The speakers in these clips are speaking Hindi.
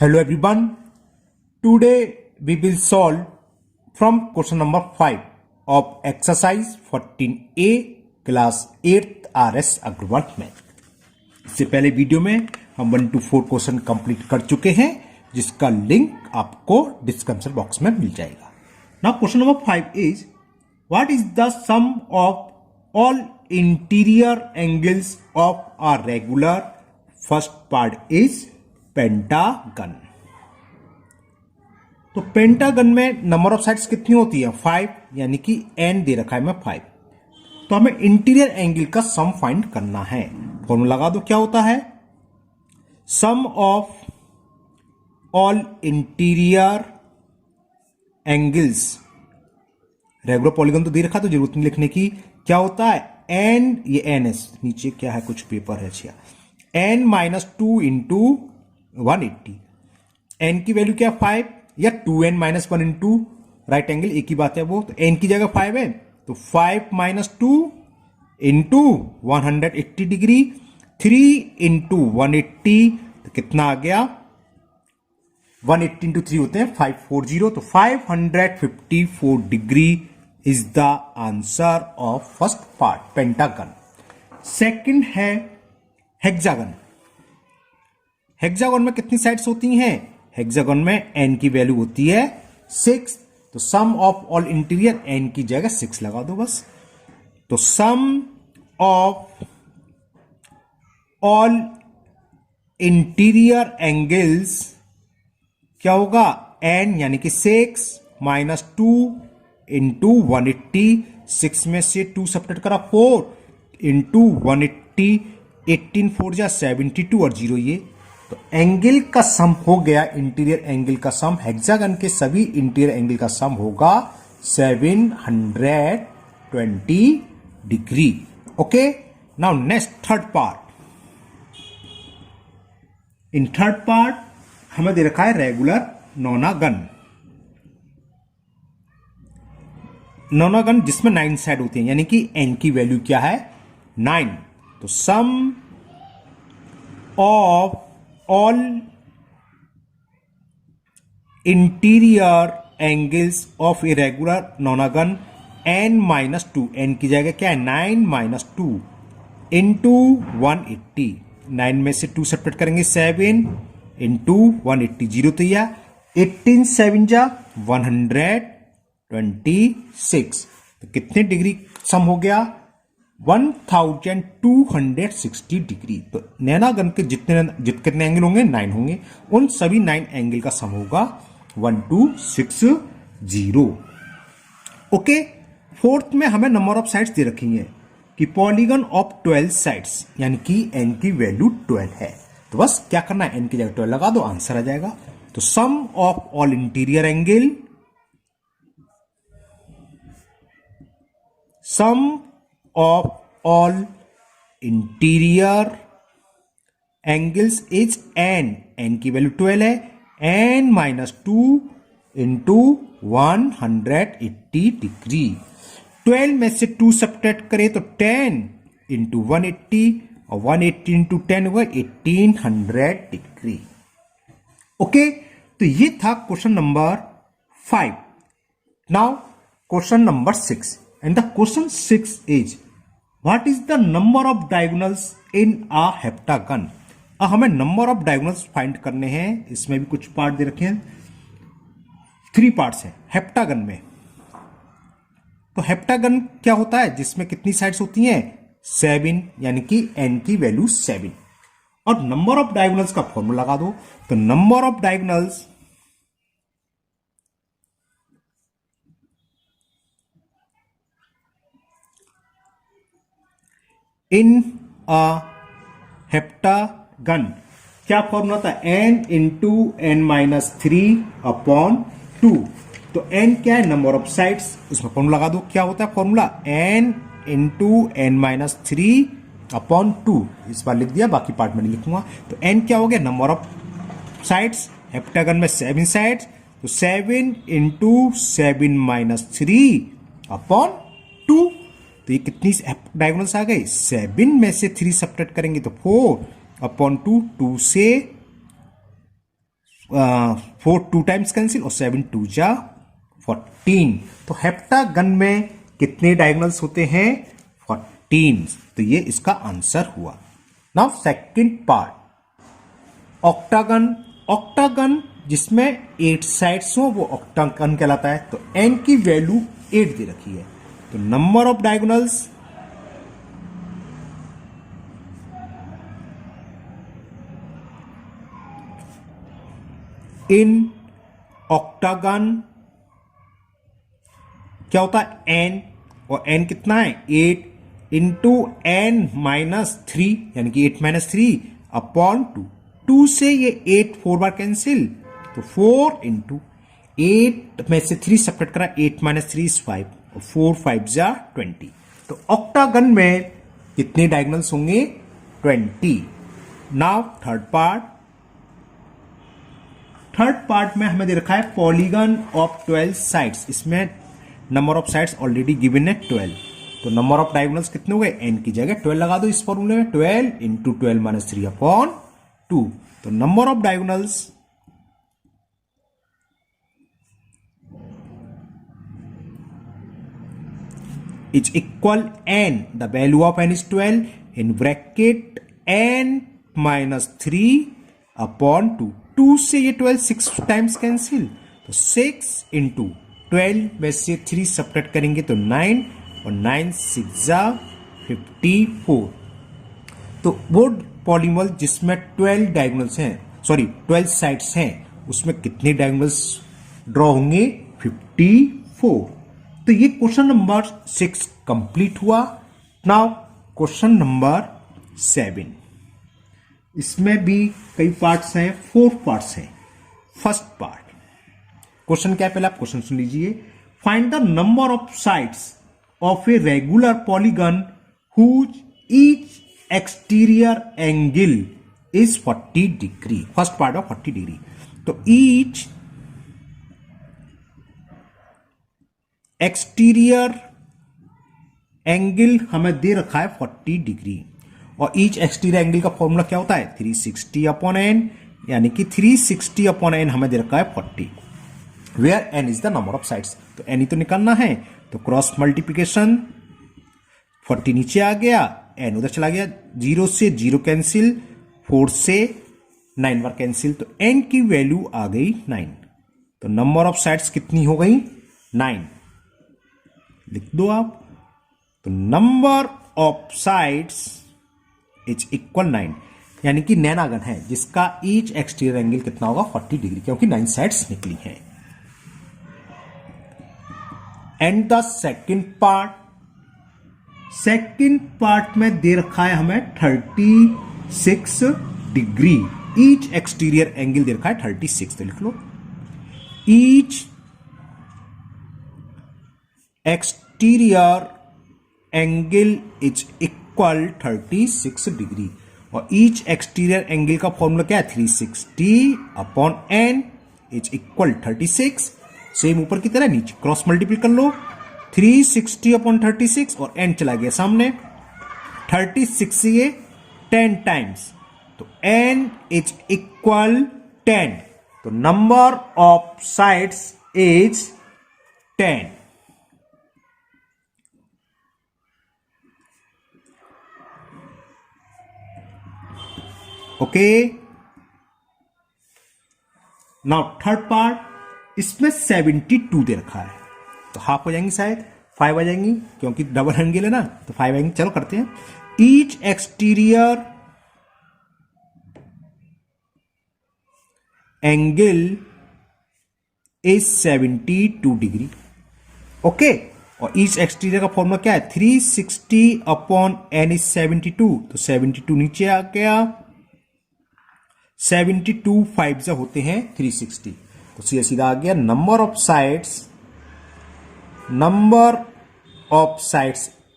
Hello everyone. Today we will solve from question number 5 of exercise 14A class 8th RS Agrawal Math. इससे पहले वीडियो में हम 1 to 4 क्वेश्चन कंप्लीट कर चुके हैं जिसका लिंक आपको डिस्क्रिप्शन बॉक्स में मिल जाएगा. Now question number 5 is what is the sum of all interior angles of a regular. First part is pentagon. तो पेंटागन में नंबर ऑफ साइड्स कितनी होती है 5, यानी कि n दे रखा है मैं 5. तो हमें इंटीरियर एंगल का सम फाइंड करना है. फॉर्मूला लगा दो. क्या होता है sum of all interior angles. Regular polygon तो दे रखा तो जरूरत नहीं लिखने की. क्या होता है n, ये n है नीचे क्या है कुछ पेपर है अच्छा. n minus 2 into 180. n की वैल्यू क्या 5 या 2n minus 1 into right angle एक ही बात है वो. तो n की जगह 5 है तो 5 माइनस 2 इंटू 180 डिग्री. 3 इंटू 180 तो कितना आ गया 180 इंटू 3 होते हैं 540. तो 554 degree is the answer of first part pentagon. Second है हेक्सागन. हेक्सागन में कितनी साइड्स होती हैं. हेक्सागन में n की वैल्यू होती है 6. तो sum of all interior n की जगह 6 लगा दो बस. तो sum of all interior angles क्या होगा n यानी कि 6 माइनस 2 इंटू 180. 6 में से 2 सब्ट्रैक्ट करा 4 इंटू 180. 18 4 जा 72 और 0 ये. तो एंगल का सम हो गया इंटीरियर एंगल का सम. हेक्सागन के सभी इंटीरियर एंगल का सम होगा 720 degree. Okay. Now next third part. In third part हमें दे रखा है रेगुलर नोनागन. नोनागन जिसमें 9 साइड होती हैं यानी कि n की वैल्यू क्या है 9. तो sum of all interior angles of irregular nonagon n minus 2. n की जगह क्या है 9 माइनस 2 इंटू 180. 9 में से 2 सेपरेट करेंगे 7 इंटू 180. 0 तो यह 18 7 जा 126. तो कितने डिग्री सम हो गया 1260 डिग्री. तो नैनागन के जितने एंगल होंगे 9 होंगे. उन सभी 9 एंगल का सम होगा 1260. ओके. फोर्थ में हमें नंबर ऑफ साइड्स दे रखी है कि पॉलीगन ऑफ 12 साइड्स यानी कि n की वैल्यू 12 है. तो बस क्या करना है n की जगह 12 लगा दो आंसर आ जाएगा. तो sum of all interior angle sum of all interior angles is n. n की वैल्यू 12 है. n minus 2 into 180 degree. 12 में से 2 सब्ट्रैक्ट करें तो 10 इंटू 180 और 180 इंटू 10 हुआ 1800 डिग्री. ओके. तो ये था question number 5. Now question number 6. And the question 6 is what is the number of diagonals in a heptagon. हमें नंबर ऑफ डायगोनल्स फाइंड करने हैं. इसमें भी कुछ पार्ट दे रखे हैं. 3 पार्ट्स हैं हेप्टागन में. तो हेप्टागन क्या होता है जिसमें कितनी साइड्स होती हैं 7 यानी कि n की वैल्यू 7. और नंबर ऑफ डायगोनल्स का फॉर्मूला लगा दो. तो number of diagonals in a heptagon क्या फॉर्मूला था n into n minus 3 upon 2. तो n क्या है नंबर ऑफ साइड्स. उसमें फॉर्मूला लगा दो. क्या होता है formula n into n minus 3 upon 2. इस बार लिख दिया बाकी पार्ट में नहीं लिखूंगा. तो n क्या हो गया नंबर ऑफ साइड्स. हेप्टागन में 7 साइड्स. तो 7 इंटू 7 माइनस 3 अपॉन 2. तो ये कितनी डायगोनल्स आ गई 7 में से 3 सब्ट्रैक्ट करेंगे तो 4 अपॉन 2. 2 से 4 2 टाइम्स कैंसिल और 7 2 जा 14। तो हेप्टागन में कितने डायगोनल्स होते हैं? 14। तो ये इसका आंसर हुआ। Now second part, octagon. Octagon जिसमें 8 साइड्स हो वो ऑक्टागन कहलाता है। तो n की वैल्यू 8 दे रखी है। तो number of diagonals in octagon क्या होता है? n, और n कितना है? 8 इंटू n माइनस 3 यानी कि 8 माइनस 3 अपॉन 2। 2 से ये 8 4 बार कैंसिल, तो 4 इंटू 8 में से 3 सब्ट्रैक्ट करा, 8 माइनस 3 इज 5 और 4 5 जा 20। तो ऑक्टागन में कितने डायगोनल्स होंगे? 20। Now third part. Third part में हमें दे रखा है पॉलीगन ऑफ 12 साइड्स। इसमें number of sides already given है 12। तो नंबर ऑफ डायगोनल्स कितने हो गए? n की जगह 12 लगा दो इस फॉर्मूले में। 12 इंटू 12 माइनस 3 अपॉन 2। तो number of diagonals is equal n. The value of n is 12 in bracket n minus 3 upon 2। 2 से ये 12 6 टाइम्स कैंसिल, तो 6 इंटू 12 में से 3 सब्ट्रैक्ट करेंगे तो 9 और 9 6 जा 54। तो वो पॉलीमल जिसमें 12 डायगोनल्स हैं, सॉरी 12 साइड्स हैं, उसमें कितने डायगोनल्स ड्रॉ होंगे? 54। तो ये क्वेश्चन नंबर 6 कंप्लीट हुआ। Now question number 7। इसमें भी कई पार्ट्स हैं, 4 पार्ट्स हैं। फर्स्ट पार्ट क्वेश्चन क्या है, पहले आप क्वेश्चन सुन लीजिए। Find the number of sides of a regular polygon whose each exterior angle is 40 degree. First part of 40 degree. तो ईच एक्सटीरियर एंगल हमें दे रखा है 40 डिग्री, और ईच एक्सटीरियर एंगल का फॉर्मूला क्या होता है? 360 अपॉन n, यानी कि 360 अपॉन n हमें दे रखा है 40, where n is the number of sides. तो n ही तो निकालना है, तो क्रॉस मल्टीप्लीकेशन 40 नीचे आ गया, n उधर चला गया, 0 से 0 कैंसिल, 4 से 9 बार कैंसिल, तो n की वैल्यू आ गई 9। तो नंबर ऑफ साइड्स कितनी हो गई? 9। लिख दो आप। तो number of sides is equal 9, यानी कि नैनागन है जिसका ईच एक्सटीरियर एंगल कितना होगा? 40 डिग्री, क्योंकि 9 साइड्स निकली हैं। And the second part, second part में दे रखा है हमें 36 डिग्री। ईच एक्सटीरियर एंगल दे रखा है 36, तो लिख लो each exterior angle is equal 36 degree, और ईच एक्सटीरियर एंगल का फॉर्मूला क्या है? 360 upon n is equal 36। Same ऊपर की तरह नीचे क्रॉस मल्टीपल कर लो, 360 अपॉन 36 और n चला गया सामने, 36 से ये 10 टाइम्स, तो n इज इक्वल 10। तो number of sides is 10। Okay, now third part, इसमें 72 दे रखा है, तो हाफ हो जाएंगी, शायद 5 आ जाएंगी, क्योंकि डबल एंगल है ना, तो 5 आएंगी। चलो करते हैं। Each exterior angle is 72 degree. Okay, और ईच एक्सटीरियर का फॉर्मूला क्या है? 360 अपॉन n इज 72, तो 72 नीचे आ गया, 72 5 से होते हैं 360, तो सीधा सीधा आ गया number of sides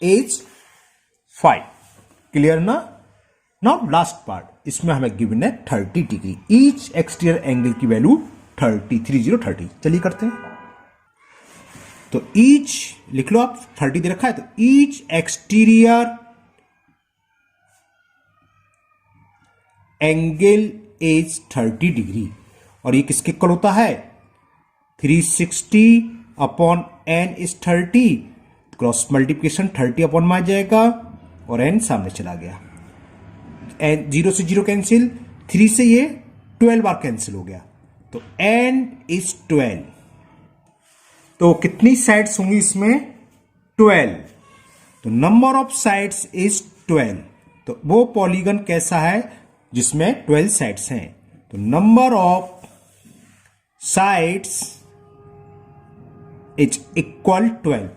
is 5। Clear ना? नाउ लास्ट पार्ट, इसमें हमें गिवन है 30 डिग्री। ईच एक्सटीरियर एंगल की वैल्यू 30। चलिए करते हैं। तो ईच लिख लो आप, 30 दे रखा है, तो each exterior angle is 30 degree, और ये किसके इक्वल होता है 360 upon n is 30, cross multiplication 30 upon में आ जाएगा और n सामने चला गया, n 0 से 0 कैंसिल, 3 से ये 12 बार कैंसिल हो गया, तो n इज 12। तो कितनी साइड्स होंगी इसमें 12, तो नंबर ऑफ साइड्स इज 12। तो वो पॉलीगन कैसा है जिसमें 12 साइड्स हैं, तो number of sides is equal 12।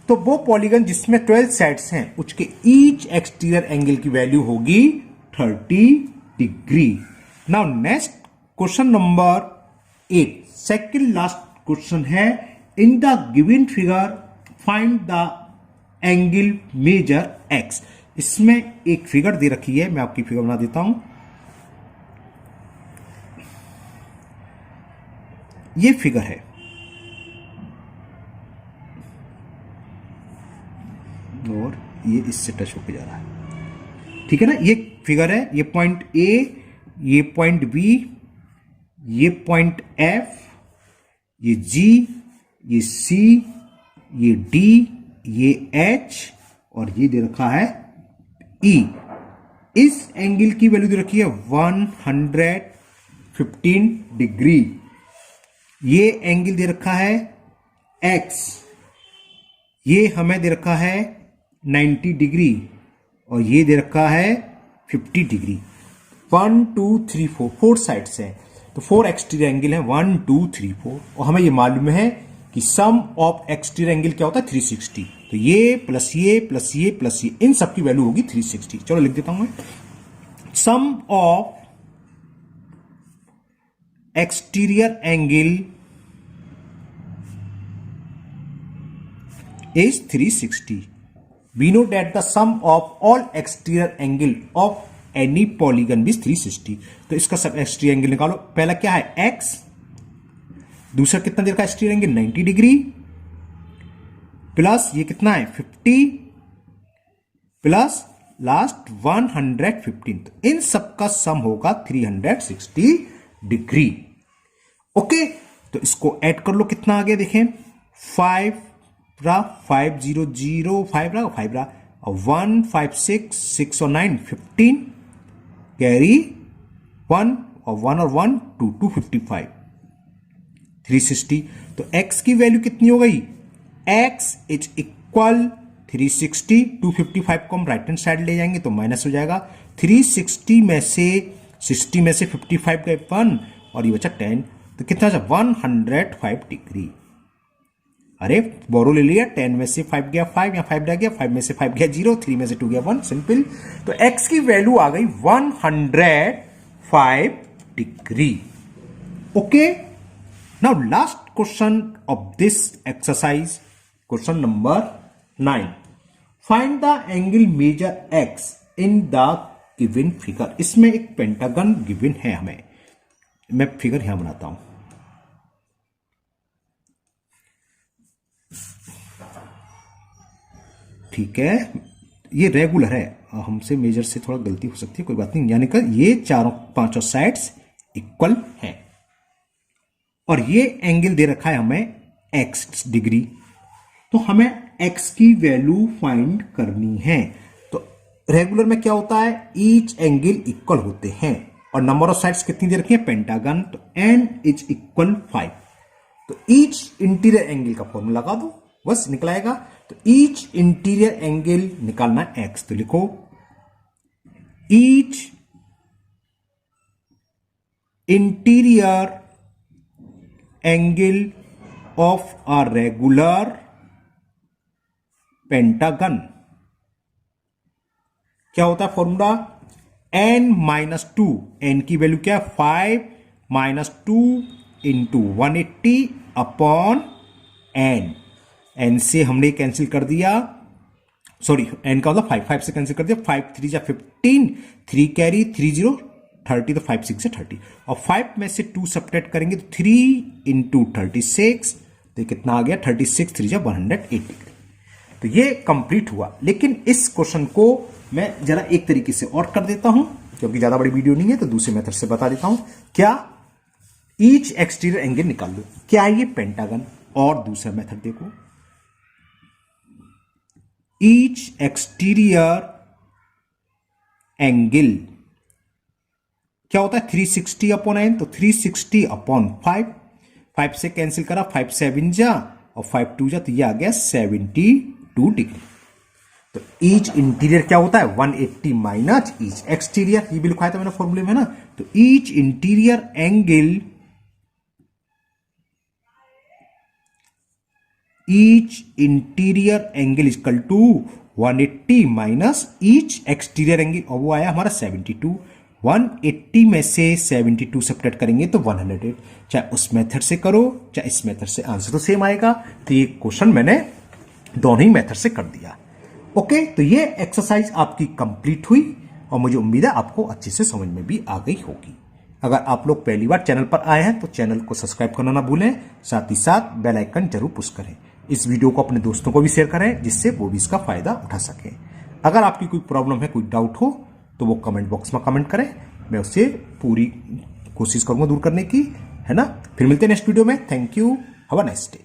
तो वो पॉलीगन जिसमें 12 साइड्स हैं उसके ईच एक्सटीरियर एंगल की वैल्यू होगी 30 degree. Now next question number 8, second last question है, in the given figure find the angle measure x। इसमें एक फिगर दे रखी है, मैं आपकी फिगर बना देता हूं। ये फिगर है, और ये इससे टच होकर जा रहा है, ठीक है ना। ये फिगर है, ये पॉइंट A, ये पॉइंट B, ये पॉइंट F, ये G, ये C, ये D, ये H और ये दे रखा है E। इस एंगल की वैल्यू दे रखी है 115 डिग्री। ये एंगल दे रखा है X, ये हमें दे रखा है 90 डिग्री और ये दे रखा है 50 डिग्री। 1 2 3 4 4 साइड्स हैं, तो 4 एक्सटीरियर एंगल है 1 2 3 4, और हमें ये मालूम है कि सम ऑफ एक्सटीरियर एंगल क्या होता है 360। तो ये प्लस ये प्लस ये प्लस ये, इन सब की वैल्यू होगी 360। चलो लिख देता हूं मैं, sum of exterior angle is 360. We know that the sum of all exterior angle of any polygon is 360. तो इसका सब एक्सटीरियर एंगल निकालो। पहला क्या है x, दूसरा कितना देर का एक्सटीरियर एंगल 90 डिग्री, प्लस ये कितना है 50, प्लस लास्ट 115। तो इन सब का सम होगा 360 डिग्री। ओके, तो इसको ऐड कर लो, कितना आ गया देखें, 5 रहा 5 0 0 5 रहा 5 रहा, और 1 5 6 6 और 9 15, कैरी 1 और 1 और 1 2 255 360। तो x की वैल्यू कितनी हो गई, x इज इक्वल 360, 255 को हम राइट हैंड साइड ले जाएंगे तो माइनस हो जाएगा, 360 में से 60 में से 55 गए 1 और ये बचा 10, तो कितना था 105 डिग्री। अरे बोरो ले लिया, 10 में से 5 गया 5, यहां 5 रह गया, 5 में से 5 गया 0, 3 में से 2 गया 1, सिंपल। तो x की वैल्यू आ गई 105 degree. Okay, now last question of this exercise, question number 9, find the angle measure x in the given figure. इसमें एक पेंटागन गिवन है हमें, मैं फिगर यहां बनाता हूं। ठीक है, ये रेगुलर है, हमसे मेजर से थोड़ा गलती हो सकती है, कोई बात नहीं, यानी कि ये चारों पांचों साइड्स इक्वल हैं और ये एंगल दे रखा है हमें x डिग्री। तो हमें x की वैल्यू फाइंड करनी है। तो रेगुलर में क्या होता है, ईच एंगल इक्वल होते हैं और नंबर ऑफ साइड्स कितनी दे रखी है, पेंटागन, तो n इज इक्वल 5। तो ईच इंटीरियर एंगल का फॉर्मूला लगा दो, बस निकल आएगा। तो ईच इंटीरियर एंगल निकालना x, तो लिखो each interior angle of a regular pentagon, क्या होता है फॉर्मूला, n-2, n की वैल्यू क्या है 5 - 2 इंटू 180 अपॉन n। n से हमने कैंसिल कर दिया, सॉरी n का मतलब 5 से कैंसिल कर दिया, 5 3 जा 15, 3 कैरी 3 0 30, तो 5 6 से 30, और 5 में से 2 सब्ट्रैक्ट करेंगे तो 3 इंटू 36, तो कितना आ गया 36 3 जा 180। तो ये कंप्लीट हुआ। लेकिन इस क्वेश्चन को मैं जरा एक तरीके से और कर देता हूं, क्योंकि ज्यादा बड़ी वीडियो नहीं है, तो दूसरे मेथड से बता देता हूं। क्या ईच एक्सटीरियर एंगल निकाल लो। क्या है ये? पेंटागन। और दूसरा मेथड देखो, ईच एक्सटीरियर एंगल क्या होता है? 360 अपॉन n, तो 360 अपॉन 5 से कैंसिल करा, 5 7 जा और 5 2 जा, तो ये आ गया 72 डिग्री। तो ईच इंटीरियर क्या होता है? 180 माइनस ईच एक्सटीरियर, ये भी लिखवाया था मैंने फॉर्मूले में ना। तो each interior angle, each interior angle equal to 180 minus each exterior angle, और वो आया हमारा 72। 180 में से 72 सब्ट्रैक्ट करेंगे तो 108। चाहे उस मेथड से करो चाहे इस मेथड से, आंसर तो सेम आएगा। तो ये क्वेश्चन मैंने दोनों ही मेथड से कर दिया। ओके, तो ये एक्सरसाइज आपकी कंप्लीट हुई और मुझे उम्मीद है आपको अच्छे से समझ में भी आ गई होगी। अगर आप लोग पहली बार चैनल पर आए हैं तो चैनल को सब्सक्राइब करना ना भूलें, साथ ही साथ बेल आइकन जरूर पुश करें। इस वीडियो को अपने दोस्तों को भी शेयर करें जिससे वो भी इसका फायदा उठा सकें। अगर आपकी कोई प्रॉब्लम है, कोई डाउट हो तो वो कमेंट बॉक्स में कमेंट करें, मैं उससे पूरी कोशिश करूंगा दूर करने की, है ना। फिर मिलते हैं नेक्स्ट वीडियो में। Thank you, have a nice day.